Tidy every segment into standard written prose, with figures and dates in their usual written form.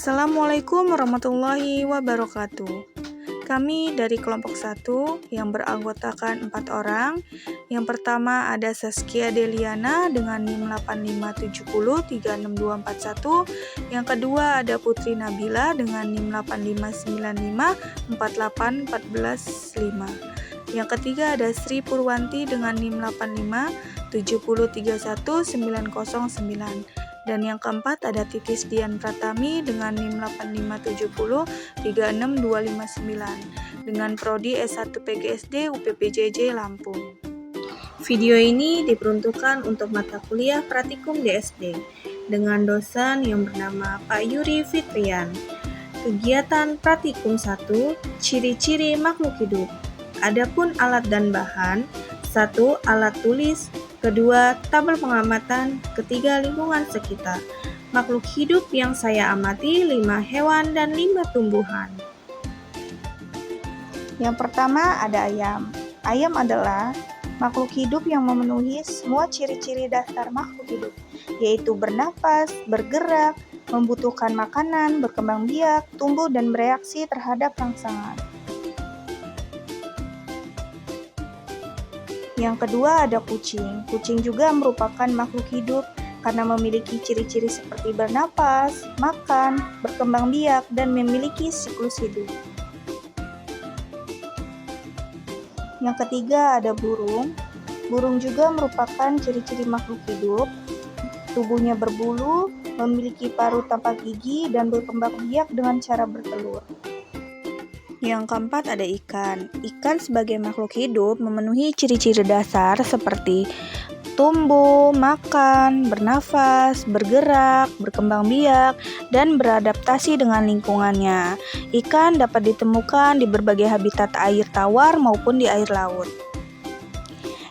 Assalamualaikum warahmatullahi wabarakatuh. Kami dari kelompok 1 yang beranggotakan 4 orang. Yang pertama ada Saskia Deliana dengan NIM 8570362241. Yang kedua ada Putri Nabila dengan NIM 8595481415. Yang ketiga ada Sri Purwanti dengan NIM 8570311909. Dan yang keempat ada Titis Dian Pratami dengan NIM 8570362259 dengan prodi S1 PGSD UPPJJ Lampung. Video ini diperuntukkan untuk mata kuliah Pratikum DSD dengan dosen yang bernama Pak Yuri Fitrian. Kegiatan Pratikum 1, ciri-ciri makhluk hidup. Adapun alat dan bahan, 1. Alat tulis, kedua, tabel pengamatan, ketiga, lingkungan sekitar. Makhluk hidup yang saya amati 5 hewan dan 5 tumbuhan. Yang pertama ada ayam. Ayam adalah makhluk hidup yang memenuhi semua ciri-ciri dasar makhluk hidup, yaitu bernafas, bergerak, membutuhkan makanan, berkembang biak, tumbuh dan bereaksi terhadap rangsangan. Yang kedua ada kucing. Kucing juga merupakan makhluk hidup karena memiliki ciri-ciri seperti bernapas, makan, berkembang biak, dan memiliki siklus hidup. Yang ketiga ada burung. Burung juga merupakan ciri-ciri makhluk hidup. Tubuhnya berbulu, memiliki paruh tanpa gigi, dan berkembang biak dengan cara bertelur. Yang keempat ada ikan. Ikan sebagai makhluk hidup memenuhi ciri-ciri dasar seperti tumbuh, makan, bernafas, bergerak, berkembang biak, dan beradaptasi dengan lingkungannya. Ikan dapat ditemukan di berbagai habitat air tawar maupun di air laut.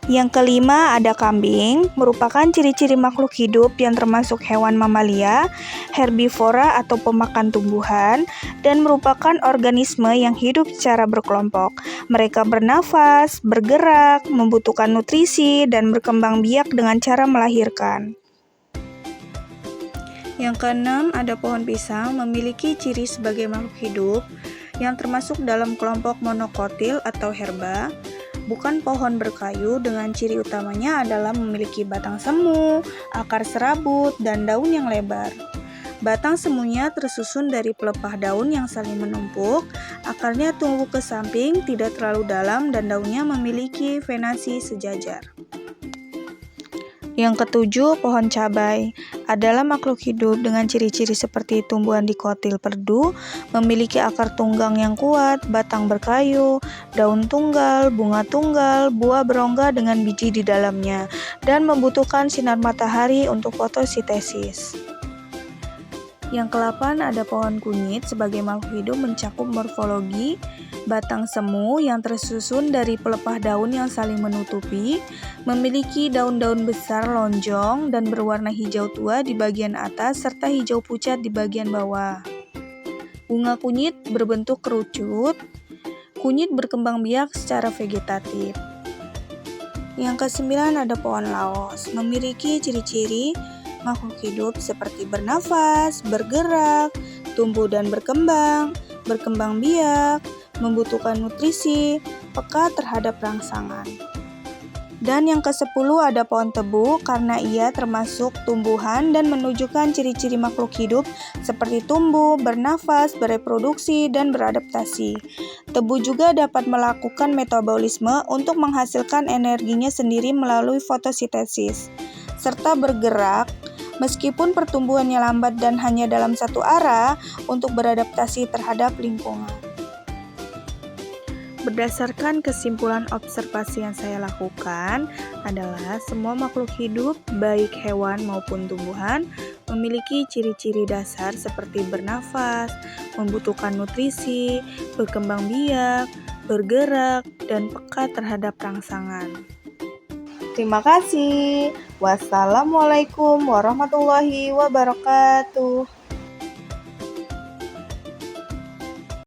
Yang kelima ada kambing, merupakan ciri-ciri makhluk hidup yang termasuk hewan mamalia, herbivora atau pemakan tumbuhan, dan merupakan organisme yang hidup secara berkelompok. Mereka bernafas, bergerak, membutuhkan nutrisi, dan berkembang biak dengan cara melahirkan. Yang keenam ada pohon pisang, memiliki ciri sebagai makhluk hidup yang termasuk dalam kelompok monokotil atau herba. Bukan pohon berkayu, dengan ciri utamanya adalah memiliki batang semu, akar serabut, dan daun yang lebar. Batang semunya tersusun dari pelepah daun yang saling menumpuk, akarnya tumbuh ke samping, tidak terlalu dalam, dan daunnya memiliki venasi sejajar. Yang ketujuh, pohon cabai adalah makhluk hidup dengan ciri-ciri seperti tumbuhan dikotil perdu, memiliki akar tunggang yang kuat, batang berkayu, daun tunggal, bunga tunggal, buah berongga dengan biji di dalamnya, dan membutuhkan sinar matahari untuk fotosintesis. Yang ke-8 ada pohon kunyit sebagai makhluk hidup mencakup morfologi batang semu yang tersusun dari pelepah daun yang saling menutupi, memiliki daun-daun besar lonjong dan berwarna hijau tua di bagian atas serta hijau pucat di bagian bawah. Bunga kunyit berbentuk kerucut. Kunyit berkembang biak secara vegetatif. Yang ke-9 ada pohon laos, memiliki ciri-ciri makhluk hidup seperti bernafas, bergerak, tumbuh dan berkembang biak, membutuhkan nutrisi, peka terhadap rangsangan. Dan yang ke-10 ada pohon tebu karena ia termasuk tumbuhan dan menunjukkan ciri-ciri makhluk hidup seperti tumbuh, bernafas, bereproduksi, dan beradaptasi. Tebu juga dapat melakukan metabolisme untuk menghasilkan energinya sendiri melalui fotosintesis, serta bergerak meskipun pertumbuhannya lambat dan hanya dalam satu arah untuk beradaptasi terhadap lingkungan. Berdasarkan kesimpulan observasi yang saya lakukan adalah semua makhluk hidup, baik hewan maupun tumbuhan, memiliki ciri-ciri dasar seperti bernafas, membutuhkan nutrisi, berkembang biak, bergerak, dan peka terhadap rangsangan. Terima kasih. Wassalamualaikum warahmatullahi wabarakatuh.